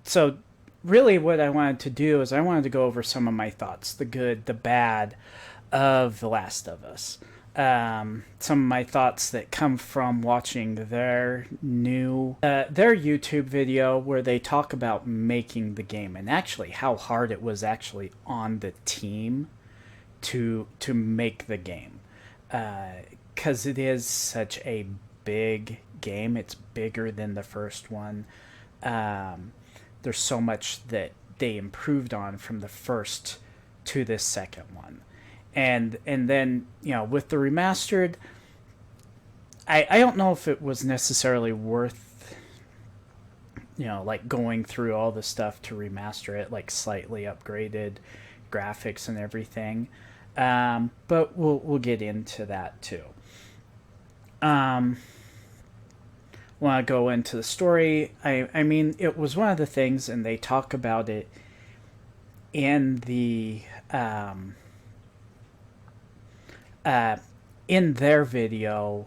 So really what I wanted to do is I wanted to go over some of my thoughts, the good, the bad of The Last of Us. Some of my thoughts that come from watching their YouTube video where they talk about making the game and actually how hard it was actually on the team to make the game, because it is such a big game. It's bigger than the first one. Um, there's so much that they improved on from the first to this second one, and then with the remastered, I don't know if it was necessarily worth like going through all the stuff to remaster it, like slightly upgraded graphics and everything. But we'll get into that too. Um, Want to go into the story? I mean, it was one of the things, and they talk about it in the uh, in their video,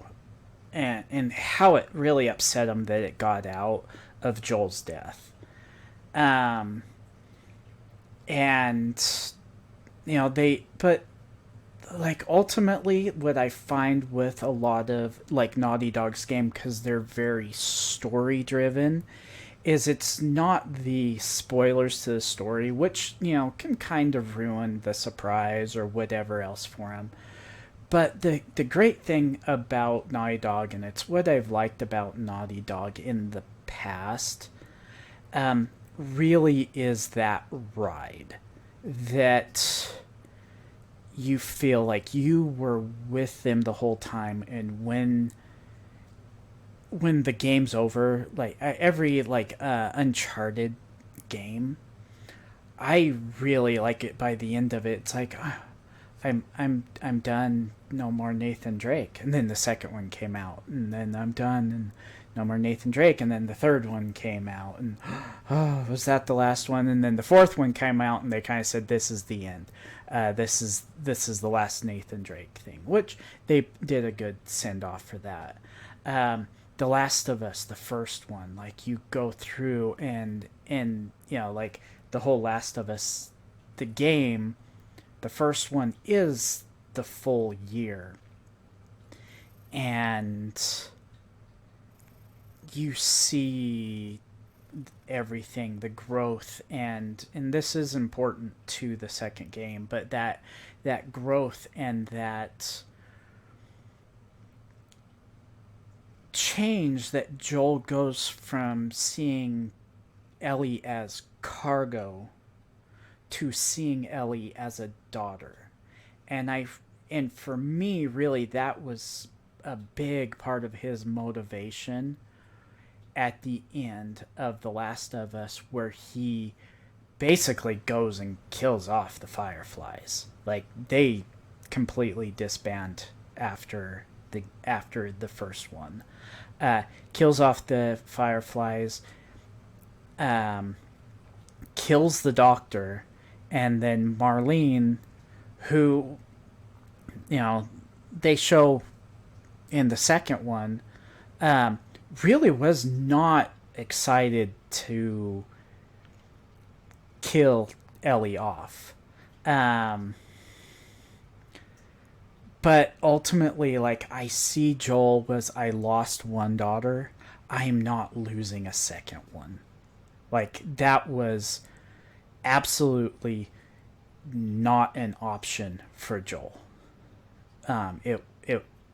and how it really upset them that it got out of Joel's death. Um, and they but like ultimately what I find with a lot of like Naughty Dog's game, because they're very story driven, is it's not the spoilers to the story, which can kind of ruin the surprise or whatever else for them. But the great thing about Naughty Dog, and it's what I've liked about Naughty Dog in the past, really is that ride that you feel like you were with them the whole time, and when the game's over, like every Uncharted game, I really like it. By the end of it, it's like I'm done. No more Nathan Drake. And then the second one came out, and then I'm done, and no more Nathan Drake. And then the third one came out, and oh, was that the last one? And then the fourth one came out, and they kind of said this is the end. This is the last Nathan Drake thing, which they did a good send off for that. The Last of Us, the first one, like you go through and like the whole Last of Us, the game, the first one is the full year, and you see everything, the growth, and this is important to the second game, but that growth and that change that Joel goes from seeing Ellie as cargo to seeing Ellie as a daughter. And for me, really, that was a big part of his motivation at the end of The Last of Us, where he basically goes and kills off the Fireflies. Like they completely disband after the first one. Kills off the Fireflies, um, kills the doctor, and then Marlene, who they show in the second one, um, really was not excited to kill Ellie off. Um, but ultimately, like, I see Joel was, I lost one daughter. I'm not losing a second one. Like, that was absolutely not an option for Joel.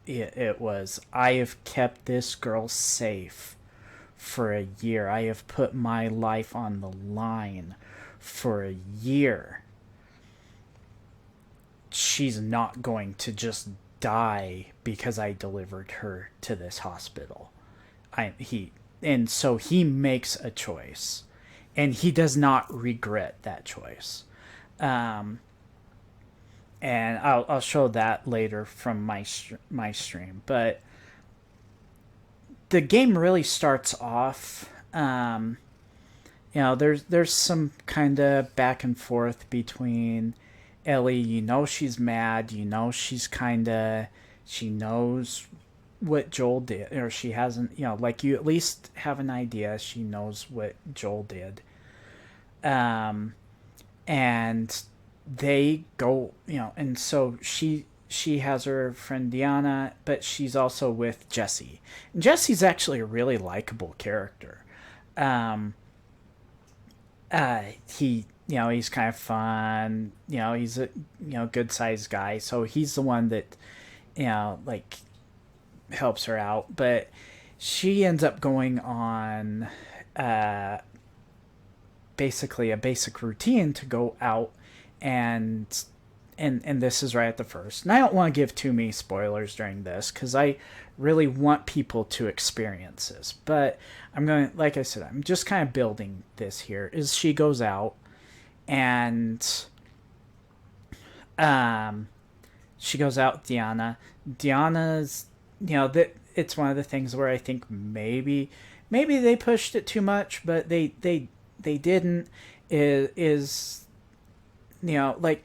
It was, I have kept this girl safe for a year. I have put my life on the line for a year. She's not going to just die because I delivered her to this hospital. And so he makes a choice, and he does not regret that choice. Um, and I'll show that later from my stream. But the game really starts off. There's some kind of back and forth between Ellie. She's mad. She knows what Joel did, or she hasn't. Like you at least have an idea. She knows what Joel did. um, and they go, and so she has her friend Diana, but she's also with Jesse. And Jesse's actually a really likable character. Um, he, he's kind of fun. He's a good sized guy, so he's the one that like helps her out. But she ends up going on uh, basically a basic routine to go out and and this is right at the first. And I don't want to give too many spoilers during this because I really want people to experience this. But I'm going to, like I said, I'm just kind of building this here. Is she goes out and um, she goes out with Diana. Diana's, that it's one of the things where I think maybe they pushed it too much, but they didn't. Is like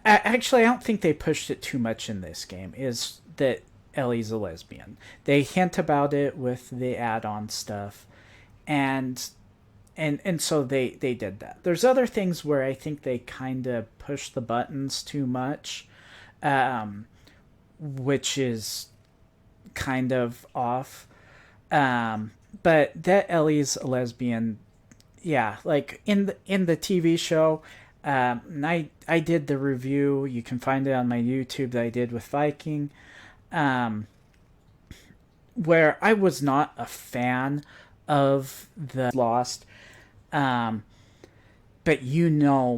actually, I don't think they pushed it too much in this game. Is that Ellie's a lesbian? They hint about it with the add-on stuff, and and so they did that. There's other things where I think they kind of push the buttons too much, um, which is kind of off. But that Ellie's a lesbian, yeah, like in the TV show. I did the review. You can find it on my YouTube that I did with Viking, um, where I was not a fan of the Lost, um, but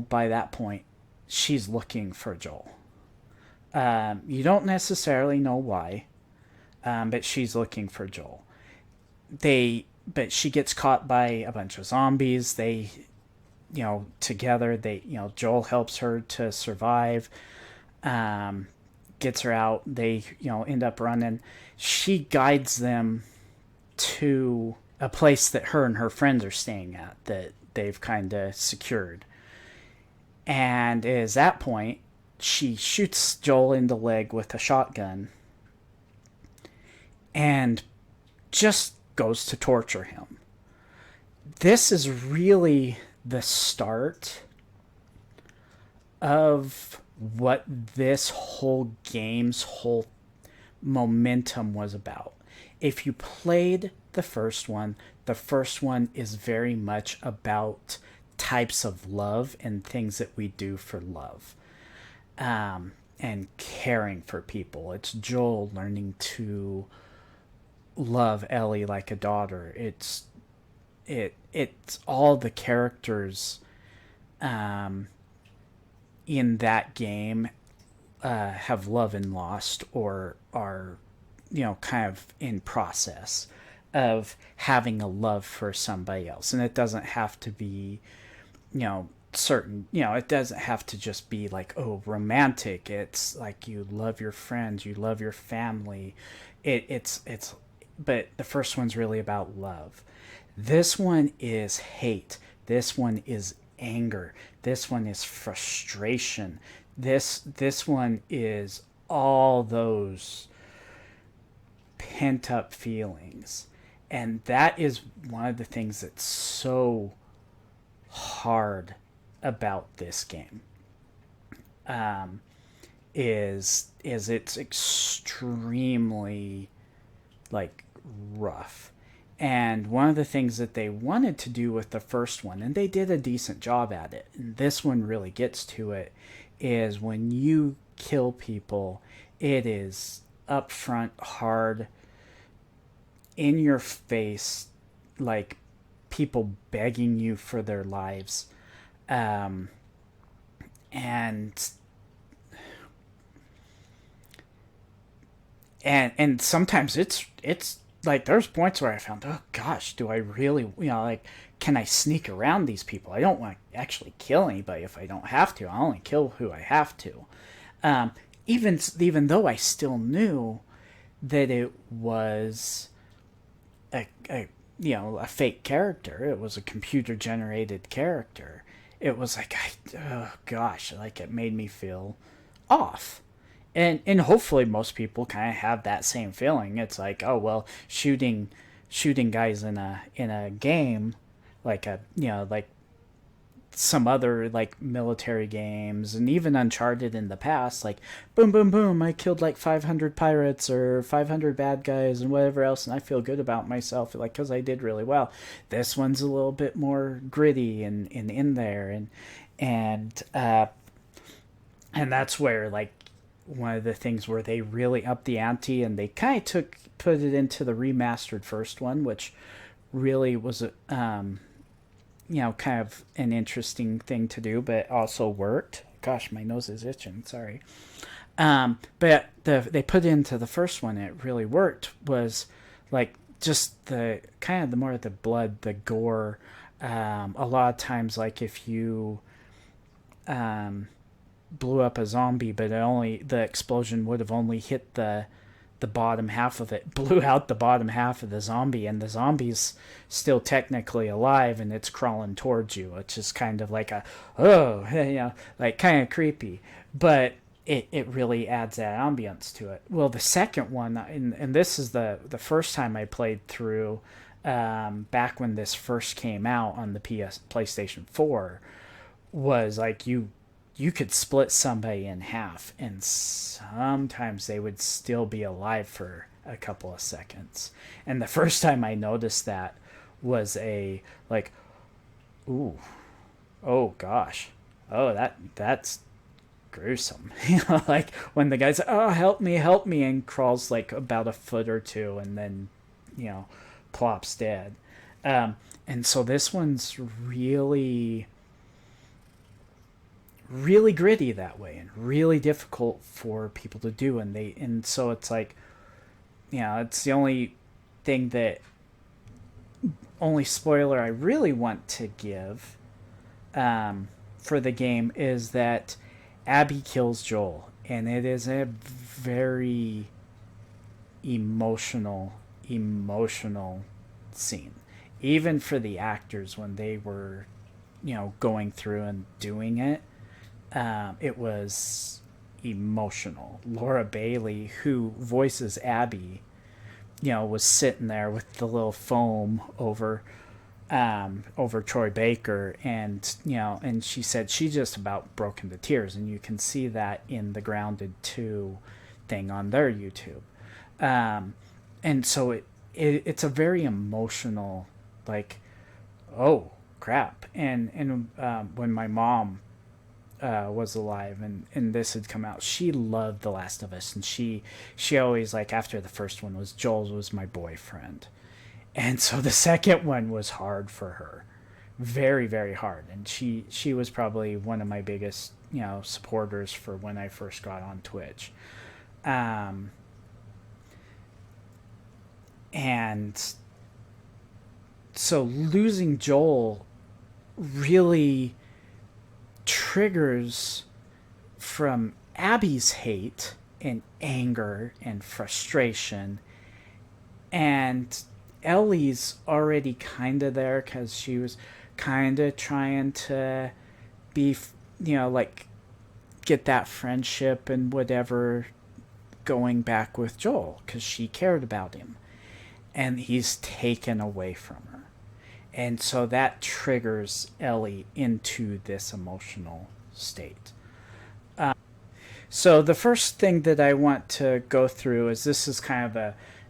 by that point she's looking for Joel. You don't necessarily know why, but she's looking for Joel. But she gets caught by a bunch of zombies. They together Joel helps her to survive, gets her out. They end up running. She guides them to a place that her and her friends are staying at that they've kind of secured. And it is that point she shoots Joel in the leg with a shotgun and just goes to torture him. This is really the start of what this whole game's whole momentum was about. If you played the first one is very much about types of love and things that we do for love, and caring for people. It's Joel learning to love Ellie like a daughter. It's all the characters in that game have love and lost or are kind of in process of having a love for somebody else. And it doesn't have to be certain, it doesn't have to just be like, oh, romantic. It's like you love your friends, you love your family. It's but the first one's really about love. This one is hate. This one is anger. This one is frustration. This one is all those pent up feelings. And that is one of the things that's so hard about this game. Is it's extremely like rough. And one of the things that they wanted to do with the first one, and they did a decent job at it, and this one really gets to it, is when you kill people, it is upfront, hard, in your face, like people begging you for their lives. And sometimes it's like there's points where I found, oh gosh, do I really, like, can I sneak around these people? I don't want to actually kill anybody if I don't have to. I only kill who I have to. Even though I still knew that it was a fake character. It was a computer generated character. It was like, oh gosh, like it made me feel off. And hopefully most people kind of have that same feeling. It's like, oh well, shooting guys in a game, like some other like military games, and even Uncharted in the past, like boom boom boom, I killed like 500 pirates or 500 bad guys and whatever else, and I feel good about myself like because I did really well. This one's a little bit more gritty and in there, and and that's where like one of the things where they really upped the ante, and they kind of put it into the remastered first one, which really was kind of an interesting thing to do, but also worked. Gosh, my nose is itching. Sorry. But they put into the first one. It really worked. Was like just the kind of the more the blood, the gore. A lot of times, like if you blew up a zombie, but the explosion would have only hit the bottom half of it, blew out the bottom half of the zombie, and the zombie's still technically alive and it's crawling towards you, which is kind of like like kind of creepy, but it really adds that ambience to it. Well, the second one, and this is the first time I played through, back when this first came out on the PlayStation 4, was like you could split somebody in half, and sometimes they would still be alive for a couple of seconds. And the first time I noticed that was a like, ooh, oh gosh, oh that's gruesome. Like when the guy's like, oh help me, and crawls like about a foot or two, and then plops dead. And so this one's really gritty that way, and really difficult for people to do, and so it's like, it's the only spoiler I really want to give for the game is that Abby kills Joel, and it is a very emotional scene, even for the actors when they were going through and doing it. It was emotional. Laura Bailey, who voices Abby, was sitting there with the little foam over Troy Baker, and and she said she just about broke into tears, and you can see that in the Grounded 2 thing on their YouTube. And so it's a very emotional, like, oh crap. And when my mom was alive, and this had come out, she loved The Last of Us, and she always, like, after the first one was Joel was my boyfriend, and so the second one was hard for her, very very hard, and she was probably one of my biggest supporters for when I first got on Twitch. And so losing Joel really triggers from Abby's hate and anger and frustration, and Ellie's already kind of there because she was kind of trying to be, like, get that friendship and whatever going back with Joel because she cared about him, and he's taken away from her. And so that triggers Ellie into this emotional state. So the first thing that I want to go through is, this is kind of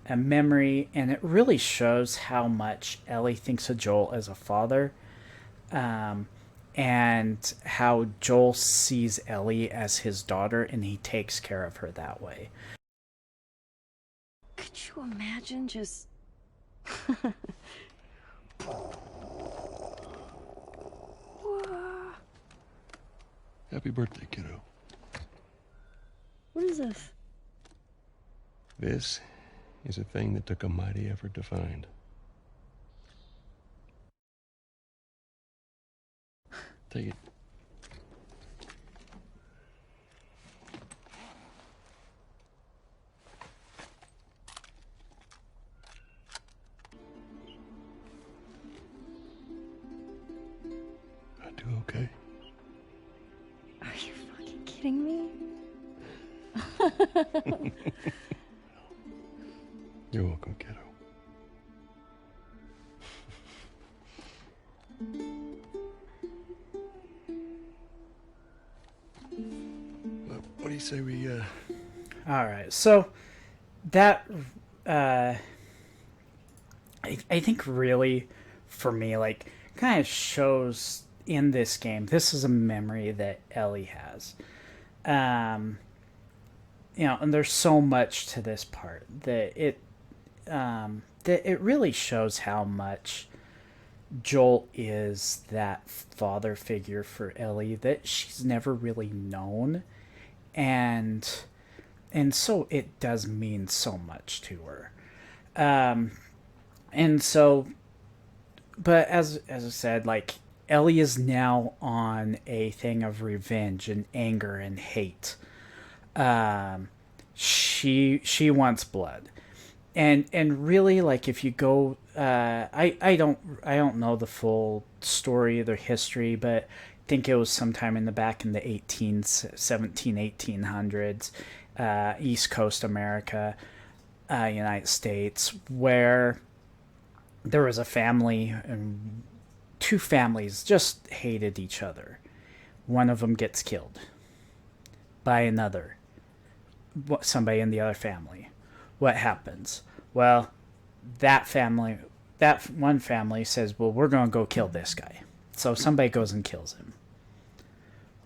a memory, and it really shows how much Ellie thinks of Joel as a father, and how Joel sees Ellie as his daughter, and he takes care of her that way. Could you imagine just... Happy birthday, kiddo. What is this? This is a thing that took a mighty effort to find. Take it. I do okay. Are you fucking kidding me? You're welcome, kiddo. say we, All right, so that I think really for me, like, kind of shows in this game. This is a memory that Ellie has. Um, and there's so much to this part that it really shows how much Joel is that father figure for Ellie that she's never really known, and so it does mean so much to her. And so, but as I said, like, Ellie is now on a thing of revenge and anger and hate. She wants blood, and really, like, if you go, I don't know the full story or the history, but I think it was sometime in the back in the 1800s, East Coast America, United States, where there was a family, and two families just hated each other. One of them gets killed by another, somebody in the other family. What happens? Well, that one family says, well, we're going to go kill this guy. So somebody goes and kills him.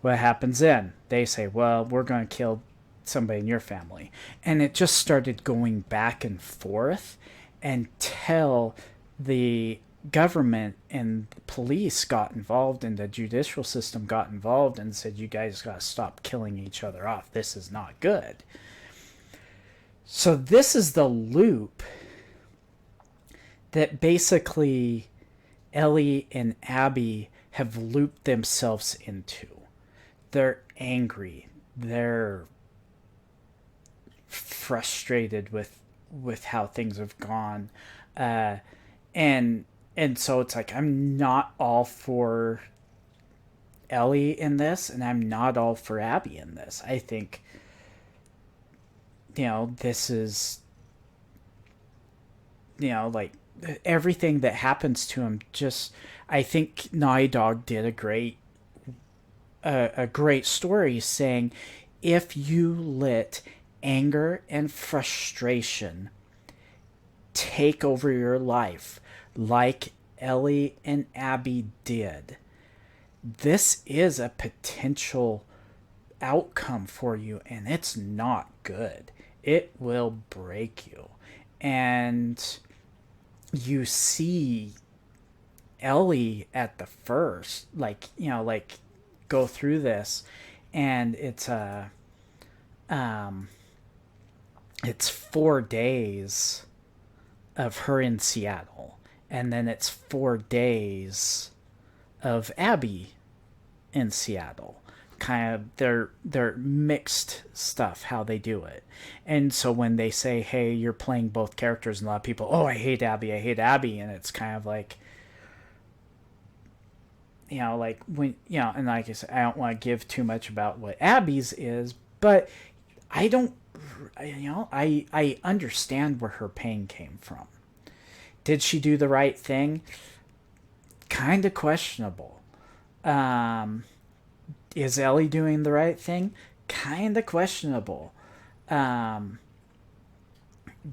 What happens then? They say, well, we're going to kill somebody in your family. And it just started going back and forth until the government and the police got involved and the judicial system got involved and said, you guys got to stop killing each other off. This is not good. So this is the loop that basically Ellie and Abby have looped themselves into. They're angry. They're frustrated with how things have gone. And so it's like, I'm not all for Ellie in this, and I'm not all for Abby in this. I think, this is, like, everything that happens to him, just, I think Naughty Dog did a great story saying, if you let anger and frustration take over your life like Ellie and Abby did, this is a potential outcome for you, and it's not good. It will break you. And you see Ellie at the first, go through this, and it's 4 days of her in Seattle, and then it's 4 days of Abby in Seattle. Kind of they're mixed stuff, how they do it. And so when they say, hey, you're playing both characters, and a lot of people, oh, I hate Abby, and it's kind of like, when, and like I said, I don't want to give too much about what Abby's is, but I don't, I understand where her pain came from. Did she do the right thing? Kind of questionable. Is Ellie doing the right thing? Kind of questionable.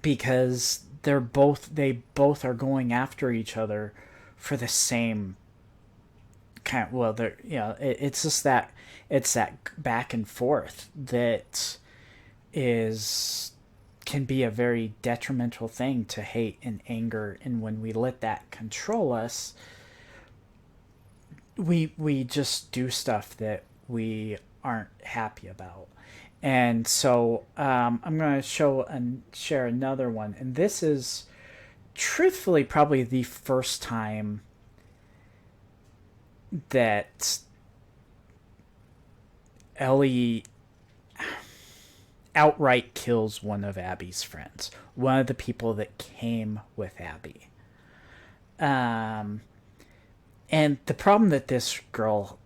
Because they both are going after each other for the same kind of, it's just that, it's that back and forth that can be a very detrimental thing to hate and anger, and when we let that control us, we just do stuff that we aren't happy about. And so I'm going to share another one, and this is truthfully probably the first time that Ellie outright kills one of Abby's friends, one of the people that came with Abby. And the problem that this girl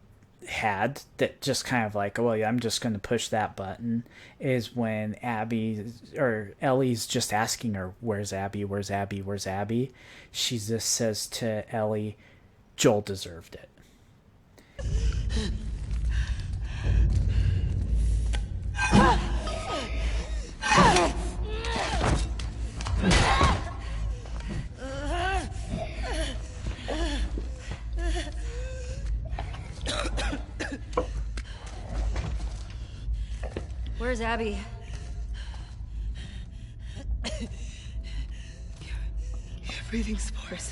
had, that just kind of like, oh, well, yeah, I'm just going to push that button, is when Ellie's just asking her, where's Abby, where's Abby, where's Abby? She just says to Ellie, Joel deserved it. Where's Abby? You're breathing spores.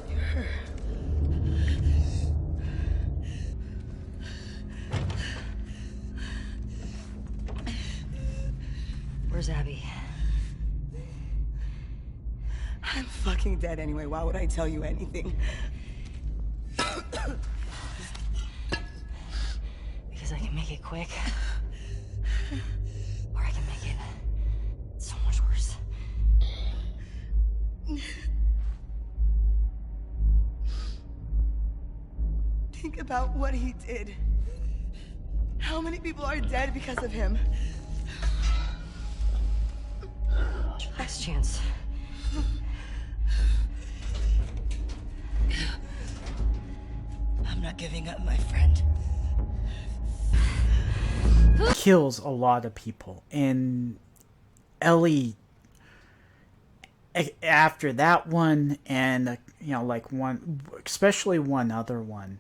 You're her. Where's Abby? I'm fucking dead anyway. Why would I tell you anything? Because I can make it quick. Or I can make it so much worse. Think about what he did. How many people are dead because of him? Last chance. I'm not giving up, my friend. Kills a lot of people, and Ellie, after that one, and like one, especially one other one,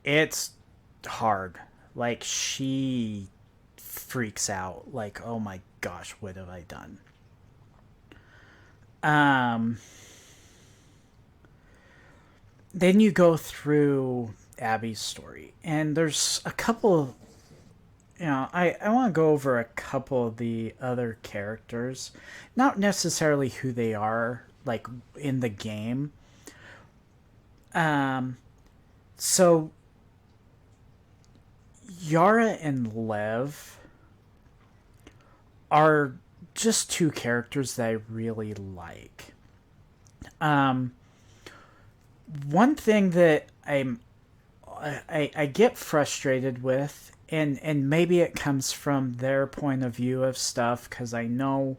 it's hard. Like, she freaks out, like, oh my gosh, what have I done? Then you go through Abby's story, and there's a couple. I want to go over a couple of the other characters, not necessarily who they are, like, in the game. So Yara and Lev are just two characters that I really like. One thing that I get frustrated with, and maybe it comes from their point of view of stuff, because I know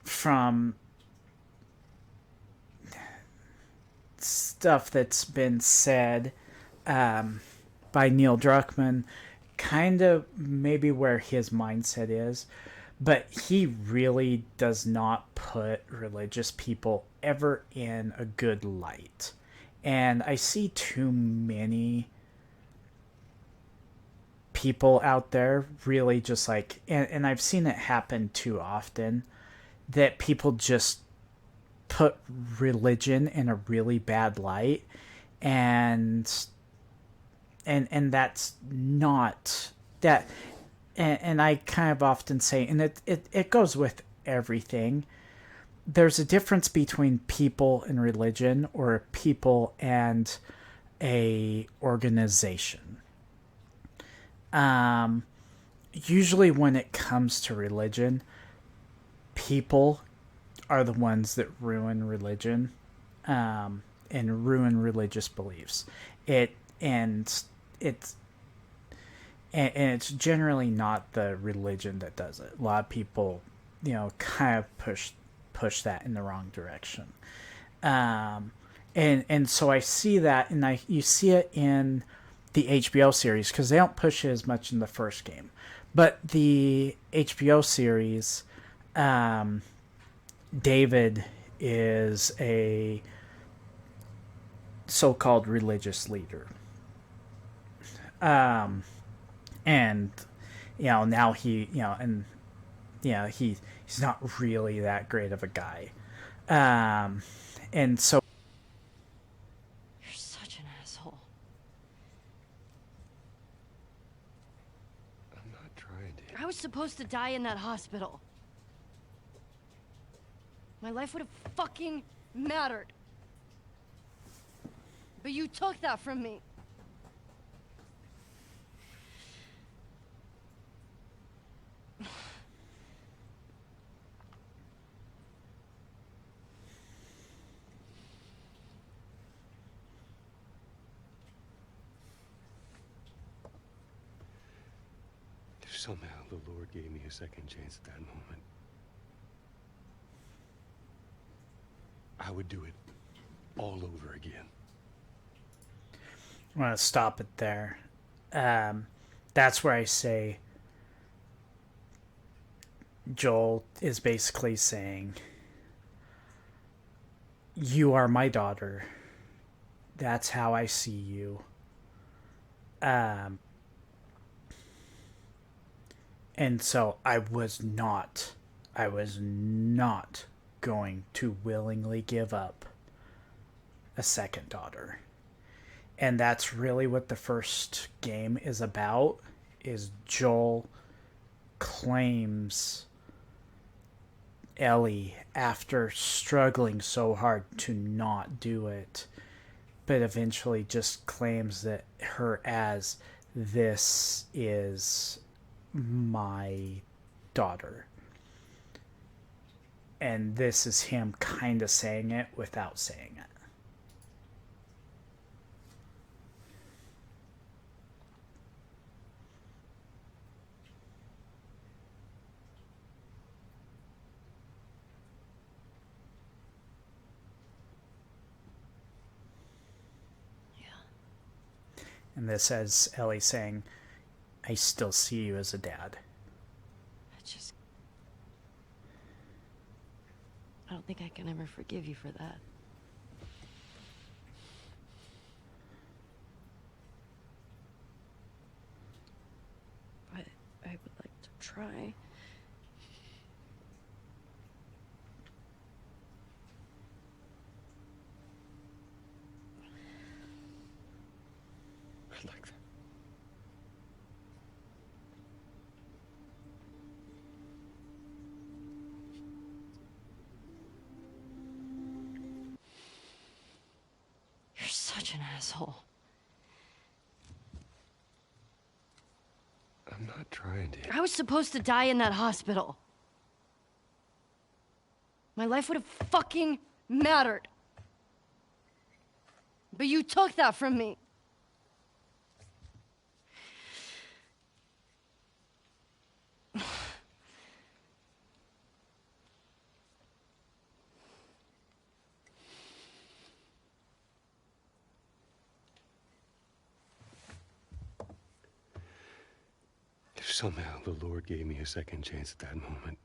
from stuff that's been said by Neil Druckmann, kind of maybe where his mindset is, but he really does not put religious people ever in a good light. And I see too many people out there really just like, and I've seen it happen too often, that people just put religion in a really bad light, and that's not that. And I kind of often say, and it goes with everything, there's a difference between people and religion, or people and a organization. Usually when it comes to religion, people are the ones that ruin religion, and ruin religious beliefs. And it's generally not the religion that does it. A lot of people, kind of push that in the wrong direction. And so I see that, and you see it in the HBO series, because they don't push it as much in the first game. But the HBO series, David is a so-called religious leader. And now he, he's not really that great of a guy. And so You're such an asshole. I'm not trying to. I was supposed to die in that hospital. My life would have fucking mattered. But you took that from me. If somehow the Lord gave me a second chance at that moment, I would do it all over again. I'm going to stop it there. That's where I say Joel is basically saying, you are my daughter. That's how I see you. Um, and so I was not going to willingly give up a second daughter. And that's really what the first game is about, is Joel claims Ellie after struggling so hard to not do it, but eventually just claims that her as, this is my daughter. And this is him kind of saying it without saying it. And this as Ellie saying, I still see you as a dad. I don't think I can ever forgive you for that. But I would like to try. I'd like that. You're such an asshole. I'm not trying to. I was supposed to die in that hospital. My life would have fucking mattered. But you took that from me. If somehow the Lord gave me a second chance at that moment,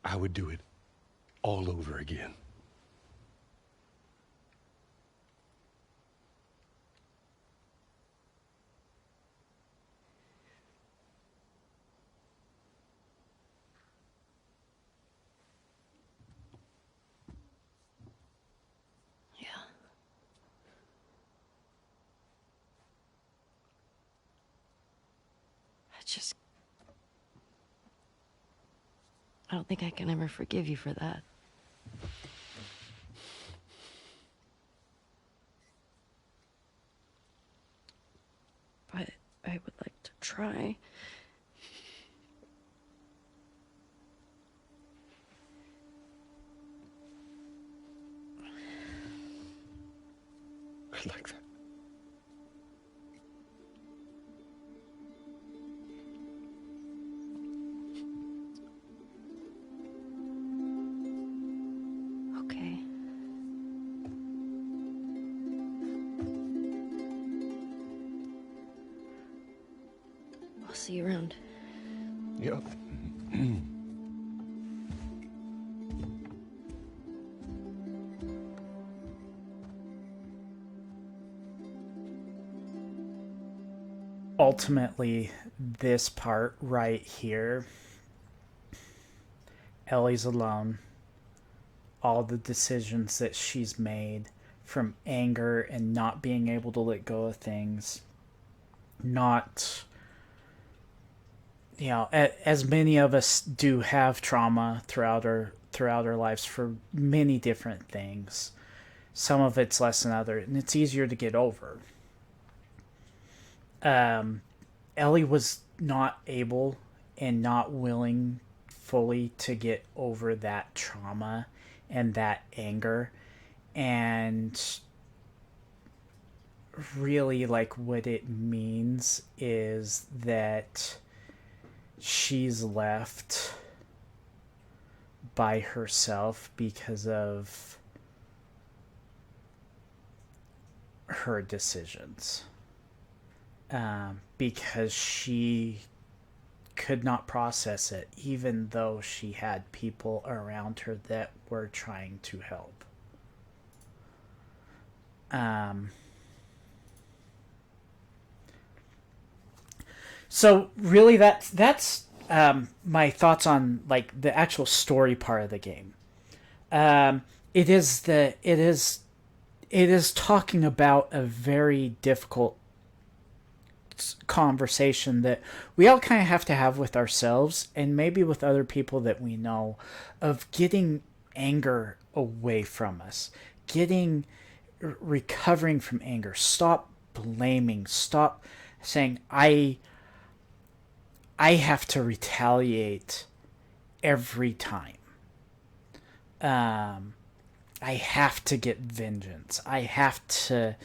I would do it all over again. Yeah. I don't think I can ever forgive you for that. But I would like to try. I'd like that. Okay. I'll see you around. Yep. Ultimately, this part right here, Ellie's alone. All the decisions that she's made from anger and not being able to let go of things, not, as many of us do have trauma throughout our lives for many different things. Some of it's less than other, and it's easier to get over. Ellie was not able and not willing fully to get over that trauma and that anger, and really, like, what it means is that she's left by herself because of her decisions, because she could not process it, even though she had people around her that were trying to help. So really, that's my thoughts on like the actual story part of the game. Um, it is talking about a very difficult conversation that we all kind of have to have with ourselves and maybe with other people that we know, of getting anger away from us, getting recovering from anger. Stop blaming. Stop saying I have to retaliate every time. Um, I have to get vengeance. I have to,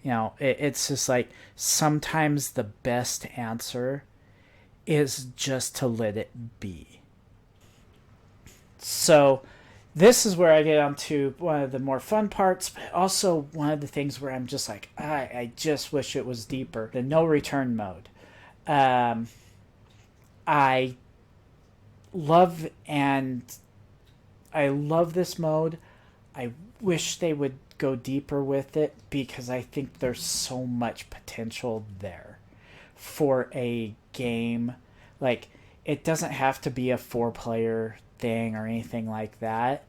it's just like sometimes the best answer is just to let it be. So, this is where I get onto one of the more fun parts, but also one of the things where I'm just like, I just wish it was deeper. The no return mode. Um, I love and I love this mode. I wish they would go deeper with it because I think there's so much potential there for a game. Like, it doesn't have to be a 4-player thing or anything like that,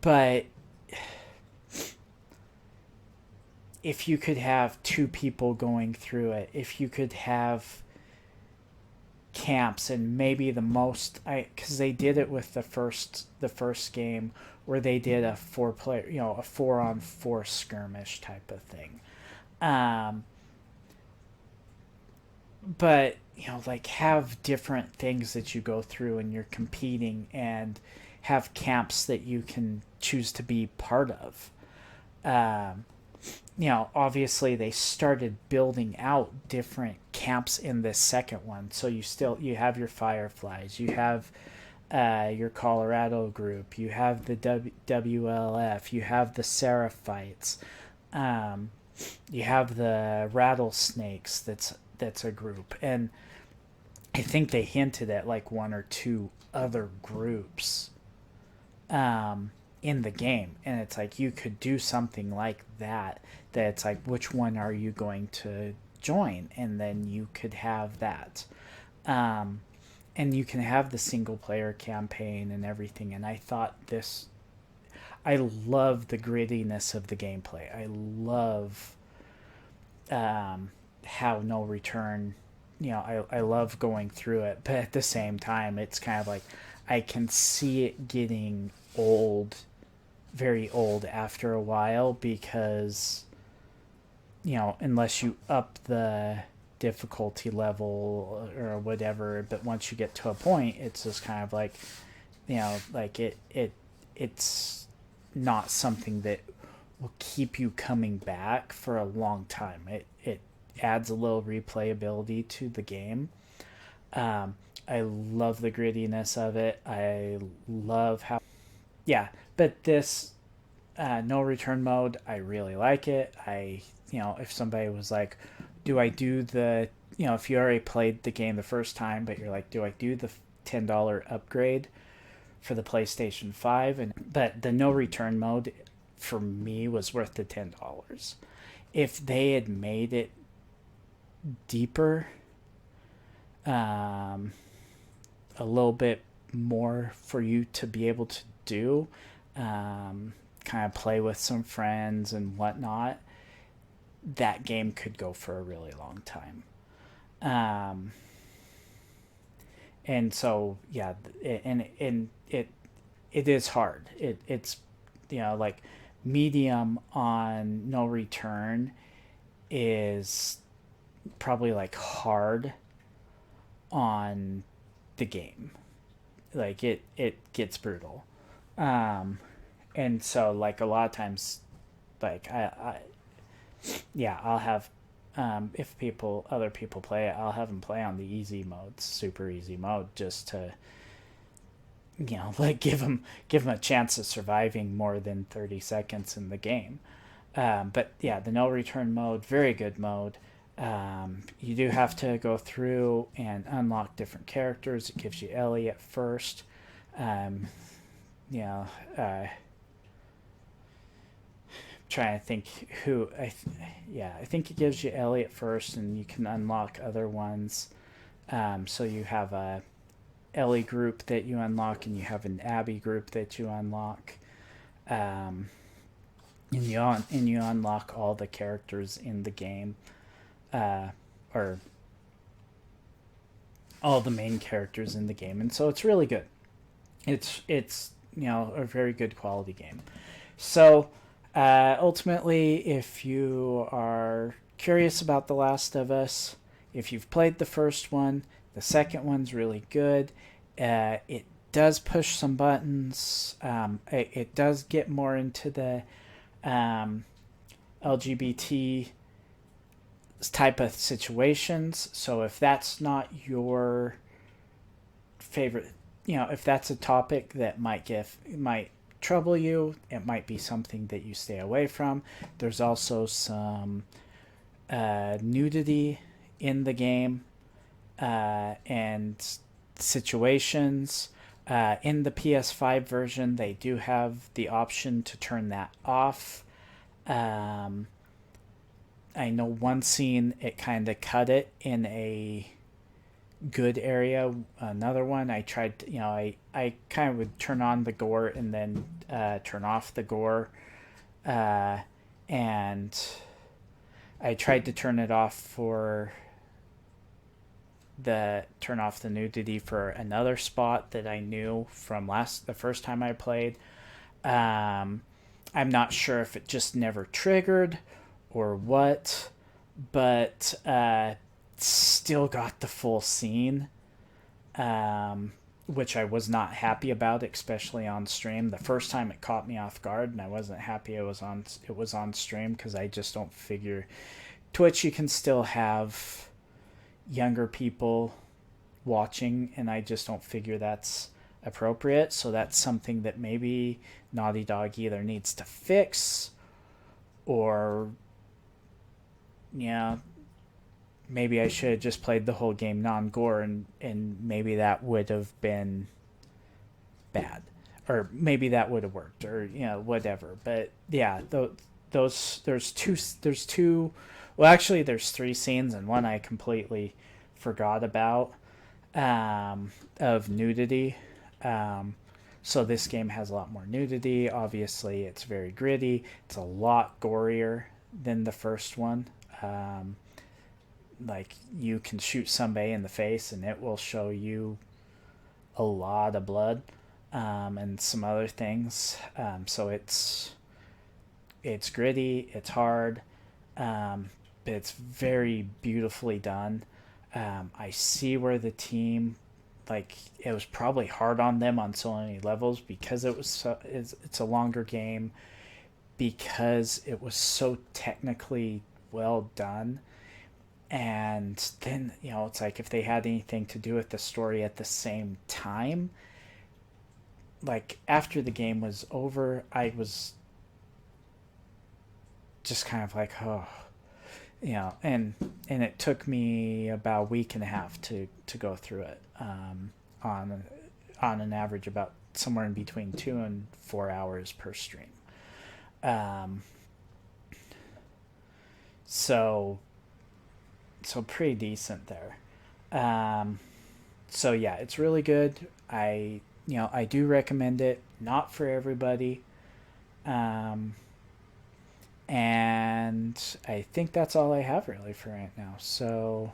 but if you could have 2 people going through it, if you could have camps, and maybe the most, I because they did it with the first game where they did a 4-player, a 4-on-4 skirmish type of thing. um but like, have different things that you go through and you're competing, and have camps that you can choose to be part of. um Obviously they started building out different camps in this second one. So you have your Fireflies, you have your Colorado group, you have the WLF, you have the Seraphites, um, you have the Rattlesnakes. That's a group, and I think they hinted at like 1 or 2 other groups in the game, and it's like you could do something like that. That it's like, which one are you going to join, and then you could have that. um, and you can have the single player campaign and everything. And I love the grittiness of the gameplay. I love how No Return, I love going through it, but at the same time it's kind of like I can see it getting old, very old after a while, because unless you up the difficulty level or whatever, but once you get to a point, it's just kind of like, like it's not something that will keep you coming back for a long time. It adds a little replayability to the game. I love the grittiness of it. I love how, yeah, but this no return mode, I really like it. If somebody was like, do I do the, if you already played the game the first time, but you're like, do I do the $10 upgrade for the PlayStation 5? But the no return mode for me was worth the $10. If they had made it deeper, a little bit more for you to be able to do, kind of play with some friends and whatnot, that game could go for a really long time. And so, yeah, and it is hard. It's like, medium on No Return is probably like hard on the game. Like, it gets brutal. And so, like, a lot of times, like, yeah, I'll have, if other people play it, I'll have them play on the easy mode, super easy mode, just to, like, give them a chance of surviving more than 30 seconds in the game. But yeah, the no return mode, very good mode. You do have to go through and unlock different characters. It gives you Ellie at first. You know, trying to think who I think it gives you Ellie at first, and you can unlock other ones. So you have a Ellie group that you unlock, and you have an Abby group that you unlock. And you unlock all the characters in the game, or all the main characters in the game, and so it's really good. It's a very good quality game. So ultimately, if you are curious about The Last of Us, if you've played the first one, the second one's really good. It does push some buttons. It does get more into the LGBT type of situations. So if that's not your favorite, if that's a topic that might trouble you, it might be something that you stay away from. There's also some nudity in the game, and situations. In the PS5 version, they do have the option to turn that off. I know one scene, it kind of cut it in a good area. Another one, I tried to, I kind of would turn on the gore and then turn off the gore. And I tried to turn off the nudity for another spot that I knew from the first time I played. I'm not sure if it just never triggered or what, but still got the full scene, which I was not happy about, especially on stream. The first time it caught me off guard, and I wasn't happy it was on stream, because I just don't figure Twitch, you can still have younger people watching, and I just don't figure that's appropriate. So that's something that maybe Naughty Dog either needs to fix, or maybe I should have just played the whole game non-gore, and maybe that would have been bad, or maybe that would have worked, or whatever. But yeah, there's two. Well, actually, there's 3 scenes, and one I completely forgot about, of nudity. So this game has a lot more nudity. Obviously, it's very gritty. It's a lot gorier than the first one. Like, you can shoot somebody in the face, and it will show you a lot of blood, and some other things. So it's gritty. It's hard. But it's very beautifully done. I see where the team, it was probably hard on them on so many levels, because it's a longer game, because it was so technically well done. And then, it's like, if they had anything to do with the story at the same time, after the game was over, I was just kind of like, oh, and it took me about a week and a half to go through it, on an average about somewhere in between 2 and 4 hours per stream. So pretty decent there. So yeah, it's really good. I do recommend it. Not for everybody. And I think that's all I have really for right now. So